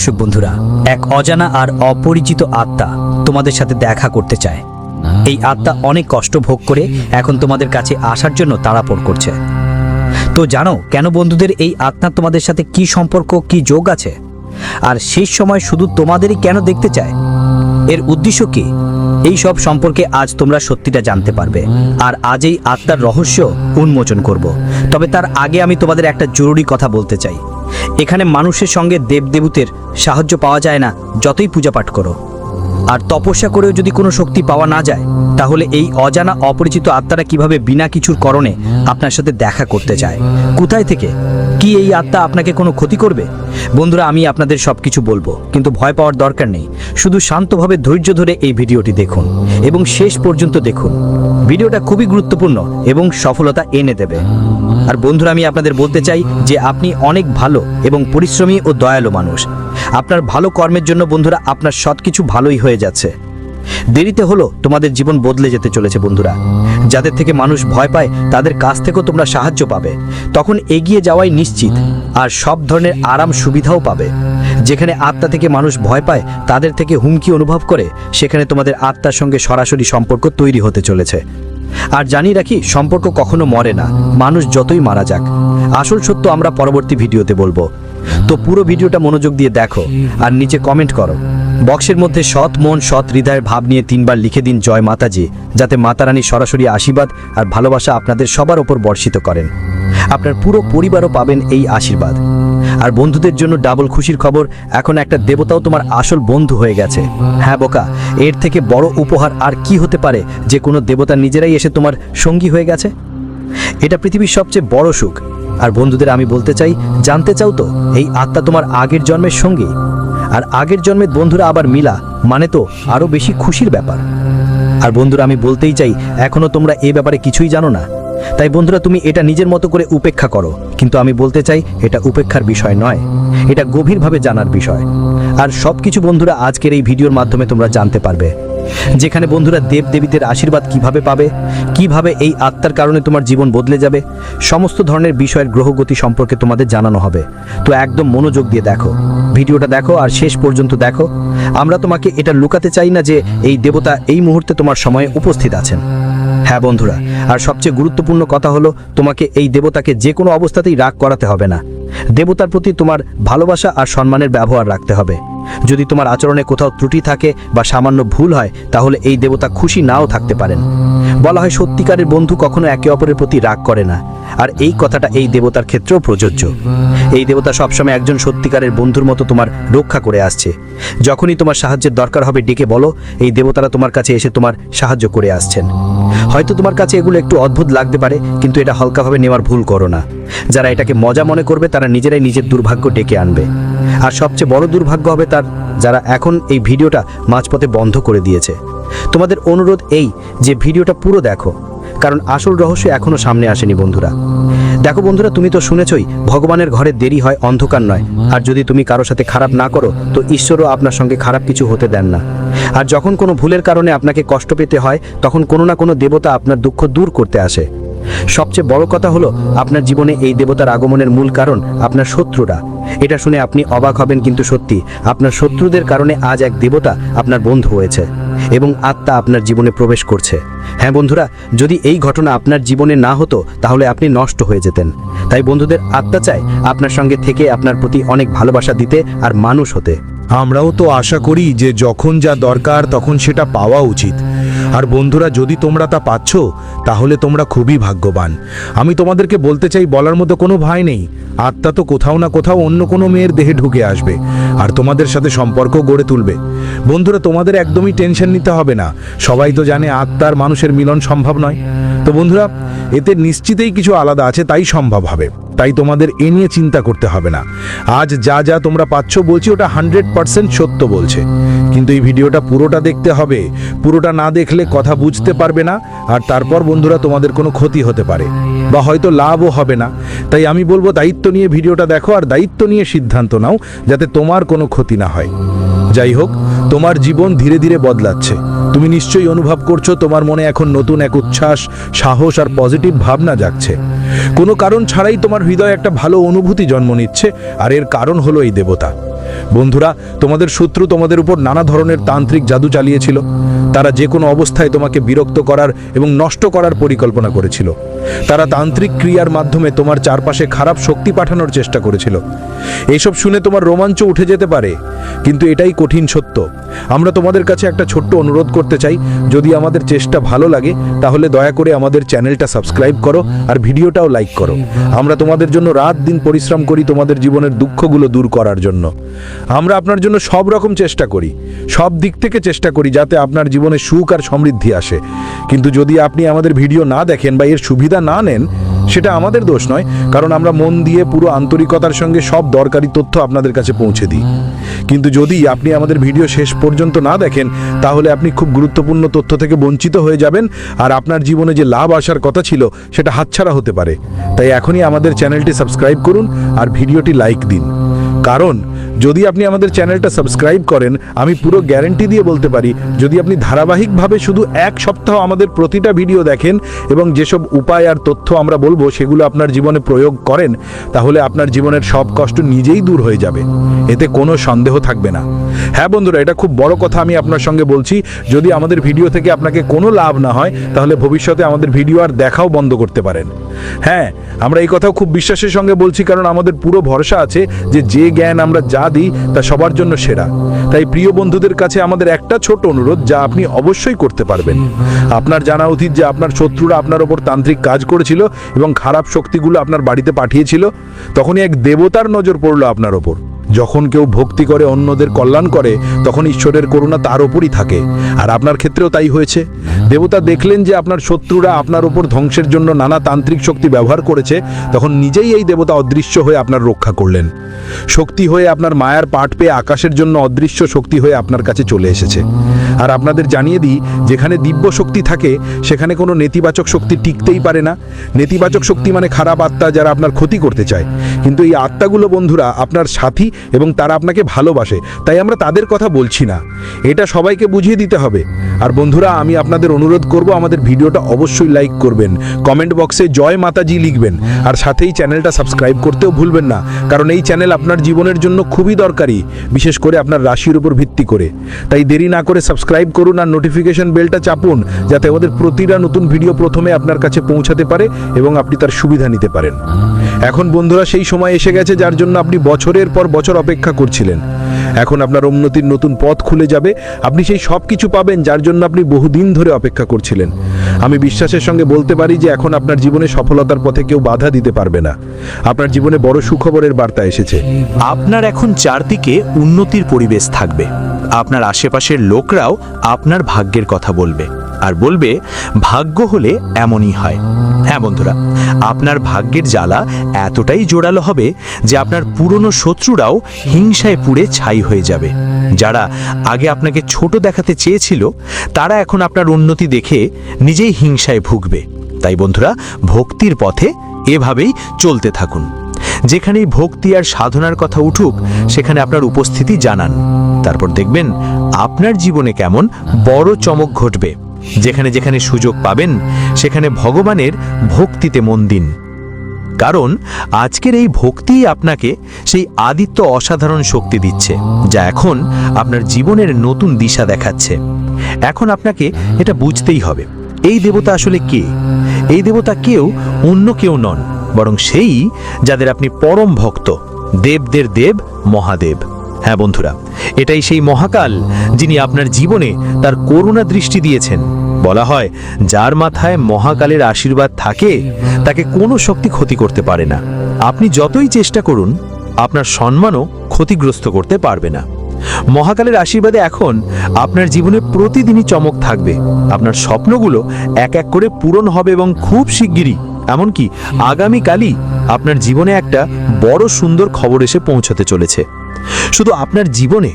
দর্শক বন্ধুরা, এক অজানা আর অপরিচিত আত্মা তোমাদের সাথে দেখা করতে চায়। এই আত্মা অনেক কষ্ট ভোগ করে এখন তোমাদের কাছে আসার জন্য তাড়াপড় করছে। তো জানো কেন বন্ধুদের এই আত্মা তোমাদের সাথে কি সম্পর্ক, কি যোগ আছে, আর শেষ সময় শুধু তোমাদেরই কেন দেখতে চায়? এর উদ্দেশ্য কি? এই সব সম্পর্কে আজ তোমরা সত্যিটা জানতে পারবে, আর আজ এই আত্মার রহস্য উন্মোচন করব। তবে তার আগে আমি তোমাদের একটা জরুরি কথা বলতে চাই। এখানে মানুষের সঙ্গে দেবদেবতার সাহায্য পাওয়া যায় না, যতই পূজা পাঠ করো। আর তপস্যা করেও যদি কোনো শক্তি পাওয়া না যায়, তাহলে এই অজানা অপরিচিত আত্মারা কিভাবে বিনা কিছুর কারণে আপনার সাথে দেখা করতে চায়? কোথায় থেকে? কি এই আত্মা আপনাকে কোনো ক্ষতি করবে? বন্ধুরা, আমি আপনাদের সব কিছু বলবো, কিন্তু ভয় পাওয়ার দরকার নেই। শুধু শান্তভাবে ধৈর্য ধরে এই ভিডিওটি দেখুন এবং শেষ পর্যন্ত দেখুন। ভিডিওটা খুবই গুরুত্বপূর্ণ এবং সফলতা এনে দেবে। আর বন্ধুরা, আমি আপনাদের বলতে চাই যে আপনি অনেক ভালো এবং পরিশ্রমী ও দয়ালু মানুষ। আপনার ভালো কর্মের জন্য বন্ধুরা আপনার সব কিছু ভালোই হয়ে যাচ্ছে। দেরিতে হলো তোমাদের জীবন বদলে যেতে চলেছে বন্ধুরা। যাদের থেকে মানুষ ভয় পায় তাদের কাছ থেকেও তোমরা সাহায্য পাবে। তখন এগিয়ে যাওয়াই নিশ্চিত, আর সব ধরনের আরাম সুবিধাও পাবে। যেখানে আত্মা থেকে মানুষ ভয় পায়, তাদের থেকে হুমকি অনুভব করে, সেখানে তোমাদের আত্মার সঙ্গে সরাসরি সম্পর্ক তৈরি হতে চলেছে। আর জানিয়ে রাখি, সম্পর্ক কখনো মরে না, মানুষ যতই মারা যাক। আসল সত্য আমরা পরবর্তী ভিডিওতে বলবো। তো পুরো ভিডিওটা মনোযোগ দিয়ে দেখো আর নিচে কমেন্ট করো। বক্সের মধ্যে সৎ মন সৎ হৃদয়ের ভাব নিয়ে 3 বার লিখে দিন জয় মাতাজি, যাতে মাতা রানী সরাসরি আশীর্বাদ আর ভালোবাসা আপনাদের সবার ওপর বর্ষিত করেন। আপনার পুরো পরিবারও পাবেন এই আশীর্বাদ। আর বন্ধুদের জন্য ডাবল খুশির খবর, এখন একটা দেবতাও তোমার আসল বন্ধু হয়ে গেছে। হ্যাঁ বোকা, এর থেকে বড় উপহার আর কি হতে পারে যে কোনো দেবতা নিজেরাই এসে তোমার সঙ্গী হয়ে গেছে? এটা পৃথিবীর সবচেয়ে বড় সুখ। আর বন্ধুদের আমি বলতে চাই, জানতে চাও তো এই আত্মা তোমার আগের জন্মের সঙ্গী? আর আগের জন্মের বন্ধুরা আবার মিলা মানে তো আরো বেশি খুশির ব্যাপার। আর বন্ধুরা, আমি বলতেই চাই, এখনো তোমরা এ ব্যাপারে কিছুই জানো না। তাই বন্ধুরা, তুমি এটা নিজের মতো করে উপেক্ষা করো। কিন্তু আমি বলতে চাই, এটা উপেক্ষার বিষয় নয়, এটা গভীরভাবে জানার বিষয়। আর সব কিছু বন্ধুরা আজকের এই ভিডিওর মাধ্যমে তোমরা জানতে পারবে। যেখানে বন্ধুরা দেবদেবীদের আশীর্বাদ কিভাবে পাবে, কিভাবে এই আত্মার কারণে তোমার জীবন বদলে যাবে, সমস্ত ধরনের বিষয়ের গ্রহগতি সম্পর্কে তোমাদের জানানো হবে। তো একদম মনোযোগ দিয়ে দেখো, ভিডিওটা দেখো আর শেষ পর্যন্ত দেখো। আমরা তোমাকে এটা লুকাতে চাই না যে এই দেবতা এই মুহূর্তে তোমার সময়ে উপস্থিত আছেন। হ্যাঁ বন্ধুরা, আর সবচেয়ে গুরুত্বপূর্ণ কথা হলো, তোমাকে এই দেবতাকে যে কোনো অবস্থাতেই রাগ করাতে হবে না। দেবতার প্রতি তোমার ভালোবাসা আর সম্মানের ব্যবহার রাখতে হবে। যদি তোমার আচরণে কোথাও ত্রুটি থাকে বা সামান্য ভুল হয়, তাহলে এই দেবতা খুশি নাও থাকতে পারেন। বলা হয়, সত্যিকারের বন্ধু কখনো একে অপরের প্রতি রাগ করে না। আর এই কথাটা এই দেবতার ক্ষেত্রেও প্রযোজ্য। এই দেবতা সবসময় একজন সত্যিকারের বন্ধুর মতো তোমার রক্ষা করে আসছে। যখনই তোমার সাহায্যের দরকার হবে ডেকে বলো, এই দেবতারা তোমার কাছে এসে তোমার সাহায্য করে আসছেন। হয়তো তোমার কাছে এগুলো একটু অদ্ভুত লাগতে পারে, কিন্তু এটা হালকাভাবে নেওয়ার ভুল করো না। যারা এটাকে মজা মনে করবে তারা নিজেরাই নিজের দুর্ভাগ্য ডেকে আনবে। আর সবচেয়ে বড় দুর্ভাগ্য হবে তার, যারা এখন এই ভিডিওটা মাঝপথে বন্ধ করে দিয়েছে। তোমাদের অনুরোধ এই যে ভিডিওটা পুরো দেখো, কারণ আসল রহস্য এখনো সামনে আসেনি বন্ধুরা। দেখো বন্ধুরা, তুমি তো শুনেছই, ভগবানের ঘরে দেরি হয়, অন্ধকার নয়। আর যদি তুমি কারোর সাথে খারাপ না করো, তো ঈশ্বরও আপনার সঙ্গে খারাপ কিছু হতে দেন না। আর যখন কোনো ভুলের কারণে আপনাকে কষ্ট পেতে হয়, তখন কোনো না কোনো দেবতা আপনার দুঃখ দূর করতে আসে। সবচেয়ে বড় কথা হলো, আপনার জীবনে এই দেবতার আগমনের মূল কারণ আপনার শত্রুরা। এটা শুনে আপনি অবাক হবেন, কিন্তু সত্যি, আপনার শত্রুদের কারণে আজ এক দেবতা আপনার বন্ধু হয়েছে এবং আত্মা আপনার জীবনে প্রবেশ করছে। হ্যাঁ বন্ধুরা, যদি এই ঘটনা আপনার জীবনে না হতো, তাহলে আপনি নষ্ট হয়ে যেতেন। তাই বন্ধুদের আত্মা চায় আপনার সঙ্গে থেকে আপনার প্রতি অনেক ভালোবাসা দিতে আর মানুষ হতে। আমরাও তো আশা করি যে যখন যা দরকার তখন সেটা পাওয়া উচিত। আর বন্ধুরা, যদি তোমরা তা পাচ্ছ, তাহলে তোমরা খুবই ভাগ্যবান। আমি তোমাদেরকে বলতে চাই, বলার মতো কোনো ভয় নেই। আত্মা তো কোথাও না কোথাও অন্য কোনো মেয়ের দেহে ঢুকে আসবে আর তোমাদের সাথে সম্পর্ক গড়ে তুলবে। বন্ধুরা, তোমাদের একদমই টেনশন নিতে হবে না। সবাই তো জানে আত্মার মানুষের মিলন সম্ভব নয়। তো বন্ধুরা, এতে নিশ্চিতই কিছু আলাদা আছে, তাই সম্ভব হবে। তাই তোমাদের এ নিয়ে চিন্তা করতে হবে না। আজ যা যা তোমরা পাচ্ছ, বলছি ওটা 100% সত্য বলছে। কিন্তু এই ভিডিওটা পুরোটা দেখতে হবে। পুরোটা না দেখলে কথা বুঝতে পারবে না, আর তারপর বন্ধুরা তোমাদের কোনো ক্ষতি হতে পারে বা হয়তো লাভও হবে না। তাই আমি বলবো, দায়িত্ব নিয়ে ভিডিওটা দেখো আর দায়িত্ব নিয়ে সিদ্ধান্ত নাও, যাতে তোমার কোনো ক্ষতি না হয়। যাই হোক, তোমার জীবন ধীরে ধীরে বদলাচ্ছে। তুমি নিশ্চয়ই অনুভব করছো তোমার মনে এখন নতুন এক উচ্ছ্বাস, সাহস আর পজিটিভ ভাবনা জাগছে। কোনো কারণ ছাড়াই তোমার হৃদয়ে একটা ভালো অনুভূতি জন্ম নিচ্ছে, আর এর কারণ হলো এই দেবতা। বন্ধুরা, তোমাদের শত্রু তোমাদের উপর নানা ধরনের তান্ত্রিক জাদু চালিয়েছিল। তারা যে কোনো অবস্থায় তোমাকে বিরক্ত করার এবং নষ্ট করার পরিকল্পনা করেছিল। তারা তান্ত্রিক ক্রিয়ার মাধ্যমে তোমার চারপাশে খারাপ শক্তি পাঠানোর চেষ্টা করেছিল। এইসব শুনে তোমার রোমাঞ্চ উঠে যেতে পারে, কিন্তু এটাই কঠিন সত্য। আমরা তোমাদের কাছে একটা ছোট্ট অনুরোধ করতে চাই, যদি আমাদের চেষ্টা ভালো লাগে তাহলে দয়া করে আমাদের চ্যানেলটা সাবস্ক্রাইব করো আর ভিডিওটাও লাইক করো। আমরা তোমাদের জন্য রাত দিন পরিশ্রম করি তোমাদের জীবনের দুঃখগুলো দূর করার জন্য। আমরা আপনার জন্য সব রকম চেষ্টা করি, সব দিক থেকে চেষ্টা করি যাতে আপনার জীবনে সুখ আর সমৃদ্ধি আসে। কিন্তু যদি আপনি আমাদের ভিডিও না দেখেন বা এর সুবিধা না নেন, সেটা আমাদের দোষ নয়, কারণ আমরা মন দিয়ে পুরো আন্তরিকতার সঙ্গে সব দরকারি তথ্য আপনাদের কাছে পৌঁছে দিই। কিন্তু যদি আপনি আমাদের ভিডিও শেষ পর্যন্ত না দেখেন, তাহলে আপনি খুব গুরুত্বপূর্ণ তথ্য থেকে বঞ্চিত হয়ে যাবেন, আর আপনার জীবনে যে লাভ আসার কথা ছিল সেটা হাতছাড়া হতে পারে। তাই এখনই আমাদের চ্যানেলটি সাবস্ক্রাইব করুন আর ভিডিওটি লাইক দিন। কারণ যদি আপনি আমাদের চ্যানেলটা সাবস্ক্রাইব করেন, আমি পুরো গ্যারান্টি দিয়ে বলতে পারি, যদি আপনি ধারাবাহিকভাবে শুধু 1 সপ্তাহ আমাদের প্রতিটা ভিডিও দেখেন এবং যেসব উপায় আর তথ্য আমরা বলবো সেগুলো আপনার জীবনে প্রয়োগ করেন, তাহলে আপনার জীবনের সব কষ্ট নিজেই দূর হয়ে যাবে। এতে কোনো সন্দেহ থাকবে না। হ্যাঁ বন্ধুরা, এটা খুব বড় কথা আমি আপনার সঙ্গে বলছি। যদি আমাদের ভিডিও থেকে আপনাকে কোনো লাভ না হয়, তাহলে ভবিষ্যতে আমাদের ভিডিও আর দেখাও বন্ধ করতে পারেন। হ্যাঁ, আমরা এই কথাও খুব বিশ্বাসের সঙ্গে বলছি, কারণ আমাদের পুরো ভরসা আছে যে জ্ঞান আমরা যা দিই তা সবার জন্য সেরা। তাই প্রিয় বন্ধুদের কাছে আমাদের একটা ছোট অনুরোধ, যা আপনি অবশ্যই করতে পারবেন। আপনার জানা উচিত যে আপনার শত্রুরা আপনার ওপর তান্ত্রিক কাজ করেছিল এবং খারাপ শক্তিগুলো আপনার বাড়িতে পাঠিয়েছিল। তখনই এক দেবতার নজর পড়ল আপনার ওপর। যখন কেউ ভক্তি করে, অন্যদের কল্যাণ করে, তখন ঈশ্বরের করুণা তার ওপরই থাকে। আর আপনার ক্ষেত্রেও তাই হয়েছে। দেবতা দেখলেন যে আপনার শত্রুরা আপনার ওপর ধ্বংসের জন্য নানা তান্ত্রিক শক্তি ব্যবহার করেছে, তখন নিজেই এই দেবতা অদৃশ্য হয়ে আপনার রক্ষা করলেন। শক্তি হয়ে আপনার মায়ার পাঠ পেয়ে আকাশের জন্য অদৃশ্য শক্তি হয়ে আপনার কাছে চলে এসেছে। আর আপনাদের জানিয়ে দিই, যেখানে দিব্য শক্তি থাকে সেখানে কোনো নেতিবাচক শক্তি টিকতেই পারে না। নেতিবাচক শক্তি মানে খারাপ আত্মা, যারা আপনার ক্ষতি করতে চায়। কিন্তু এই আত্মাগুলো বন্ধুরা আপনার সাথী এবং তারা আপনাকে ভালোবাসে, তাই আমরা তাদের কথা বলছি না। এটা সবাইকে বুঝিয়ে দিতে হবে। আর বন্ধুরা, আমি আপনাদের অনুরোধ করব, আমাদের ভিডিওটা অবশ্যই লাইক করবেন, কমেন্ট বক্সে জয় মাতাজি লিখবেন, আর সাথেই চ্যানেলটা সাবস্ক্রাইব করতেও ভুলবেন না, কারণ এই চ্যানেল আপনার জীবনের জন্য খুবই দরকারি, বিশেষ করে আপনার রাশির উপর ভিত্তি করে। তাই দেরি না করে সাবস্ক্রাইব করুন আর নোটিফিকেশন বেলটা চাপুন, যাতে আমাদের প্রতিটা নতুন ভিডিও প্রথমে আপনার কাছে পৌঁছাতে পারে এবং আপনি তার সুবিধা নিতে পারেন। এখন বন্ধুরা, সেই সময় এসে গেছে যার জন্য আপনি বছরের পর বছর অপেক্ষা করছিলেন। এখন আপনার উন্নতির নতুন পথ খুলে যাবে। আপনি সেই সব কিছু পাবেন যার জন্য আপনি বহুদিন ধরে অপেক্ষা করছিলেন। আমি বিশ্বাসের সঙ্গে বলতে পারি যে এখন আপনার জীবনে সফলতার পথে কেউ বাধা দিতে পারবে না। আপনার জীবনে বড় সুখবরের বার্তা এসেছে। আপনার এখন চারদিকে উন্নতির পরিবেশ থাকবে। আপনার আশেপাশের লোকরাও আপনার ভাগ্যের কথা বলবে আর বলবে, ভাগ্য হলে এমনই হয়। হ্যাঁ বন্ধুরা, আপনার ভাগ্যের জ্বালা এতটাই জোরালো হবে যে আপনার পুরনো শত্রুরাও হিংসায় পুড়ে ছাই হয়ে যাবে। যারা আগে আপনাকে ছোট দেখাতে চেয়েছিল, তারা এখন আপনার উন্নতি দেখে নিজেই হিংসায় ভুগবে। তাই বন্ধুরা, ভক্তির পথে এভাবেই চলতে থাকুন। যেখানেই ভক্তি আর সাধনার কথা উঠুক, সেখানে আপনার উপস্থিতি জানান। তারপর দেখবেন আপনার জীবনে কেমন বড় চমক ঘটবে। যেখানে যেখানে সুযোগ পাবেন, সেখানে ভগবানের ভক্তিতে মন দিন। কারণ আজকের এই ভক্তিই আপনাকে সেই আদিত্য অসাধারণ শক্তি দিচ্ছে, যা এখন আপনার জীবনের নতুন দিশা দেখাচ্ছে। এখন আপনাকে এটা বুঝতেই হবে, এই দেবতা আসলে কে। এই দেবতা কেউ অন্য কেউ নন, বরং সেই যাদের আপনি পরম ভক্ত, দেবদের দেব মহাদেব। হ্যাঁ বন্ধুরা, এটাই সেই মহাকাল, যিনি আপনার জীবনে তার করুণা দৃষ্টি দিয়েছেন। বলা হয়, যার মাথায় মহাকালের আশীর্বাদ থাকে, তাকে কোনো শক্তি ক্ষতি করতে পারে না। আপনি যতই চেষ্টা করুন, আপনার সম্মানও ক্ষতিগ্রস্ত করতে পারবে না। মহাকালের আশীর্বাদে এখন আপনার জীবনে প্রতিদিনই চমক থাকবে। আপনার স্বপ্নগুলো এক এক করে পূরণ হবে এবং খুব শিগগিরই, এমনকি আগামীকালই আপনার জীবনে একটা বড় সুন্দর খবর এসে পৌঁছতে চলেছে। শুধু আপনার জীবনে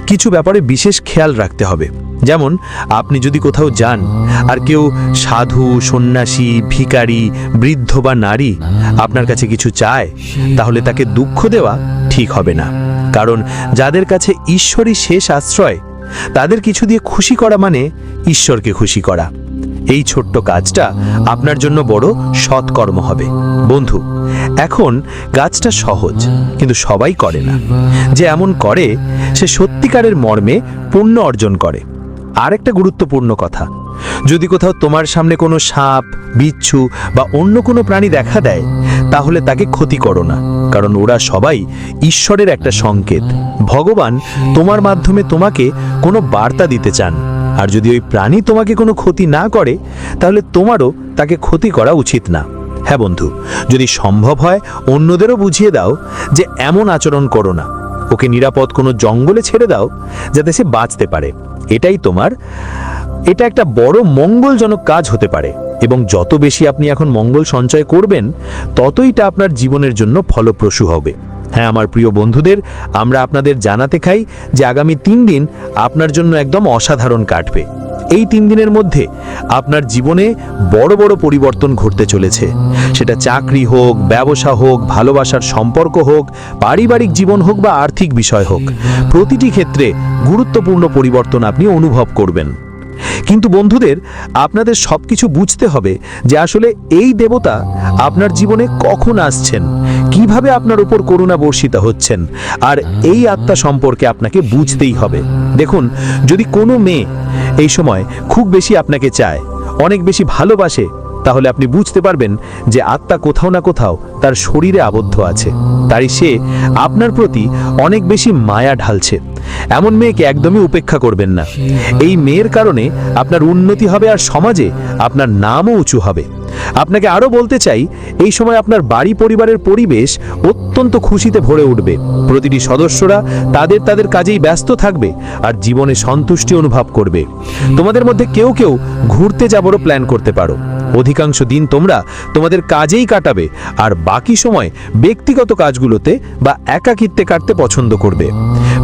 কিছু ব্যাপারে বিশেষ খেয়াল রাখতে হবে। যেমন, আপনি যদি কোথাও যান আর কেউ সাধু, সন্ন্যাসী, ভিখারি, বৃদ্ধ বা নারী আপনার কাছে কিছু চায়, তাহলে তাকে দুঃখ দেওয়া ঠিক হবে না। কারণ যাদের কাছে ঈশ্বরই শেষ আশ্রয়, তাদের কিছু দিয়ে খুশি করা মানে ঈশ্বরকে খুশি করা। এই ছোট্ট কাজটা আপনার জন্য বড় সৎকর্ম হবে। বন্ধু, এখন কাজটা সহজ, কিন্তু সবাই করে না। যে এমন করে সে সত্যিকারের মর্মে পুণ্য অর্জন করে। আর একটা গুরুত্বপূর্ণ কথা, যদি কোথাও তোমার সামনে কোনো সাপ, বিচ্ছু বা অন্য কোনো প্রাণী দেখা দেয়, তাহলে তাকে ক্ষতি করো না, কারণ ওরা সবাই ঈশ্বরের একটা সংকেত। ভগবান তোমার মাধ্যমে তোমাকে কোনো বার্তা দিতে চান। আর যদি ওই প্রাণী তোমাকে কোনো ক্ষতি না করে, তাহলে তোমারও তাকে ক্ষতি করা উচিত না। হ্যাঁ বন্ধু, যদি সম্ভব হয় অন্যদেরও বুঝিয়ে দাও যে এমন আচরণ করো না। ওকে নিরাপদ কোনো জঙ্গলে ছেড়ে দাও, যাতে সে বাঁচতে পারে। এটা একটা বড় মঙ্গলজনক কাজ হতে পারে। এবং যত বেশি আপনি এখন মঙ্গল সঞ্চয় করবেন, ততই তা আপনার জীবনের জন্য ফলপ্রসূ হবে। হ্যাঁ আমার প্রিয় বন্ধুদের, আমরা আপনাদের জানাতে চাই যে আগামী 3 দিন আপনার জন্য একদম অসাধারণ কাটবে। এই 3 দিনের মধ্যে আপনার জীবনে বড় বড় পরিবর্তন ঘটতে চলেছে। সেটা চাকরি হোক, ব্যবসা হোক, ভালোবাসার সম্পর্ক হোক, পারিবারিক জীবন হোক বা আর্থিক বিষয় হোক, প্রতিটি ক্ষেত্রে গুরুত্বপূর্ণ পরিবর্তন আপনি অনুভব করবেন। কিন্তু বন্ধুদের, আপনাদের সবকিছু বুঝতে হবে যে আসলে এই দেবতা আপনার জীবনে কখন আসছেন, কিভাবে আপনার উপর করুণা বর্ষিত হচ্ছেন, আর এই আত্মা সম্পর্কে আপনাকে বুঝতেই হবে। দেখুন, যদি কোনো মেয়ে এই সময় খুব বেশি আপনাকে চায়, অনেক বেশি ভালোবাসে, তাহলে আপনি বুঝতে পারবেন যে আত্মা কোথাও না কোথাও তার শরীরে আবদ্ধ আছে। তাই সে আপনার প্রতি অনেক বেশি মায়া ঢালছে। এমন মেয়েকে একদমই উপেক্ষা করবেন না। এই মেয়ের কারণে আপনার উন্নতি হবে আর সমাজে আপনার নামও উঁচু হবে। আপনাকে আরও বলতে চাই, এই সময় আপনার বাড়ি পরিবারের পরিবেশ অত্যন্ত খুশিতে ভরে উঠবে। প্রতিটি সদস্যরা তাদের কাজেই ব্যস্ত থাকবে আর জীবনে সন্তুষ্টি অনুভব করবে। তোমাদের মধ্যে কেউ কেউ ঘুরতে যাবারও প্ল্যান করতে পারো। অধিকাংশ দিন তোমরা তোমাদের কাজেই কাটাবে আর বাকি সময় ব্যক্তিগত কাজগুলোতে বা একাকিত্বে কাটতে পছন্দ করবে।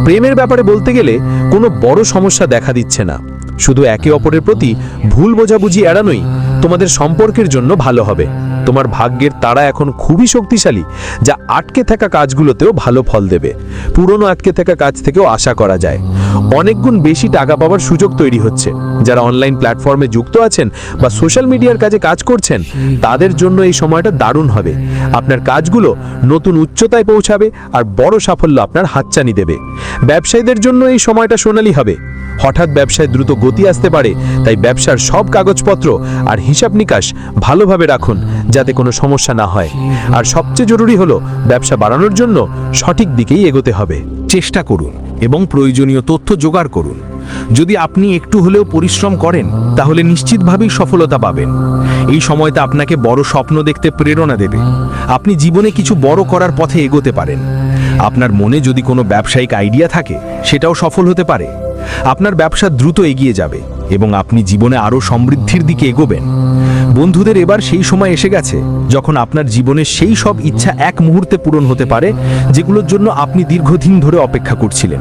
প্রেমের ব্যাপারে বলতে গেলে কোনো বড় সমস্যা দেখা দিচ্ছে না। শুধু একে অপরের প্রতি ভুল বোঝাবুঝি এড়ানোই তোমাদের সম্পর্কের জন্য ভালো হবে। তোমার ভাগ্যের তারা এখন খুবই শক্তিশালী, যা আটকে থাকা কাজগুলোতেও ভালো ফল দেবে। পুরনো আটকে থাকা কাজ থেকেও আশা করা যায় অনেক গুণ বেশি টাকা পাওয়ার সুযোগ তৈরি হচ্ছে। যারা অনলাইন প্ল্যাটফর্মে যুক্ত আছেন বা সোশ্যাল মিডিয়ার কাজে কাজ করছেন, তাদের জন্য এই সময়টা দারুণ হবে। আপনার কাজগুলো নতুন উচ্চতায় পৌঁছাবে আর বড় সাফল্য আপনার হাতছানি দেবে। ব্যবসায়ীদের জন্য এই সময়টা সোনালী হবে। হঠাৎ ব্যবসায় দ্রুত গতি আসতে পারে, তাই ব্যবসার সব কাগজপত্র আর হিসাব নিকাশ ভালোভাবে রাখুন, যাতে কোনো সমস্যা না হয়। আর সবচেয়ে জরুরি হলো, ব্যবসা বাড়ানোর জন্য সঠিক দিকেই এগোতে হবে। চেষ্টা করুন এবং প্রয়োজনীয় তথ্য জোগাড় করুন। যদি আপনি একটু হলেও পরিশ্রম করেন, তাহলে নিশ্চিতভাবেই সফলতা পাবেন। এই সময়টা আপনাকে বড় স্বপ্ন দেখতে প্রেরণা দেবে। আপনি জীবনে কিছু বড় করার পথে এগোতে পারেন। আপনার মনে যদি কোনো ব্যবসায়িক আইডিয়া থাকে, সেটাও সফল হতে পারে। আপনার ব্যবসা দ্রুত এগিয়ে যাবে এবং আপনি জীবনে আরও সমৃদ্ধির দিকে এগোবেন। বন্ধুদের, এবার সেই সময় এসে গেছে যখন আপনার জীবনের সেই সব ইচ্ছা এক মুহূর্তে পূরণ হতে পারে, যেগুলোর জন্য আপনি দীর্ঘদিন ধরে অপেক্ষা করছিলেন।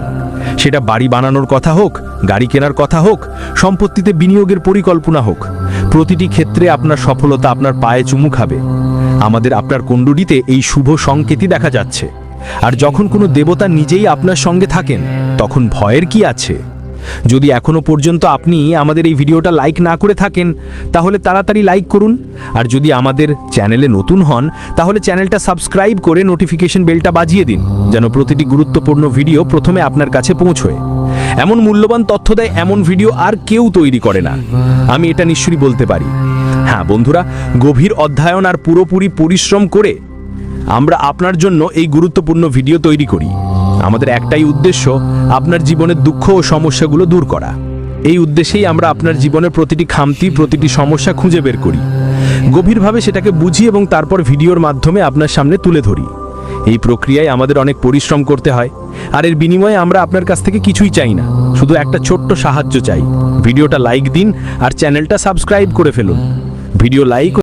সেটা বাড়ি বানানোর কথা হোক, গাড়ি কেনার কথা হোক, সম্পত্তিতে বিনিয়োগের পরিকল্পনা হোক, প্রতিটি ক্ষেত্রে আপনার সফলতা আপনার পায়ে চুমু খাবে। আমাদের আপনার কুণ্ডলিতে এই শুভ সংকেতই দেখা যাচ্ছে। আর যখন কোনো দেবতা নিজেই আপনার সঙ্গে থাকেন, তখন ভয়ের কি আছে? যদি এখনো পর্যন্ত আপনি আমাদের এই ভিডিওটা লাইক না করে থাকেন, তাহলে তাড়াতাড়ি লাইক করুন। আর যদি আমাদের চ্যানেলে নতুন হন, তাহলে চ্যানেলটা সাবস্ক্রাইব করে নোটিফিকেশন বেলটা বাজিয়ে দিন, যেন প্রতিটি গুরুত্বপূর্ণ ভিডিও প্রথমে আপনার কাছে পৌঁছয়। এমন মূল্যবান তথ্য দেয় এমন ভিডিও আর কেউ তৈরি করে না, আমি এটা নিশ্চয়ই বলতে পারি। হ্যাঁ বন্ধুরা, গভীর অধ্যয়ন আর পুরোপুরি পরিশ্রম করে আমরা আপনার জন্য এই গুরুত্বপূর্ণ ভিডিও তৈরি করি। আমাদের একটাই উদ্দেশ্য, আপনার জীবনের দুঃখ ও সমস্যাগুলো দূর করা। এই উদ্দেশ্যেই আমরা আপনার জীবনের প্রতিটি খামতি, প্রতিটি সমস্যা খুঁজে বের করি, গভীরভাবে সেটাকে বুঝি এবং তারপর ভিডিওর মাধ্যমে আপনার সামনে তুলে ধরি। এই প্রক্রিয়ায় আমাদের অনেক পরিশ্রম করতে হয়, আর এর বিনিময়ে আমরা আপনার কাছ থেকে কিছুই চাই না, শুধু একটা ছোট্ট সাহায্য চাই। ভিডিওটা লাইক দিন আর চ্যানেলটা সাবস্ক্রাইব করে ফেলুন। Video like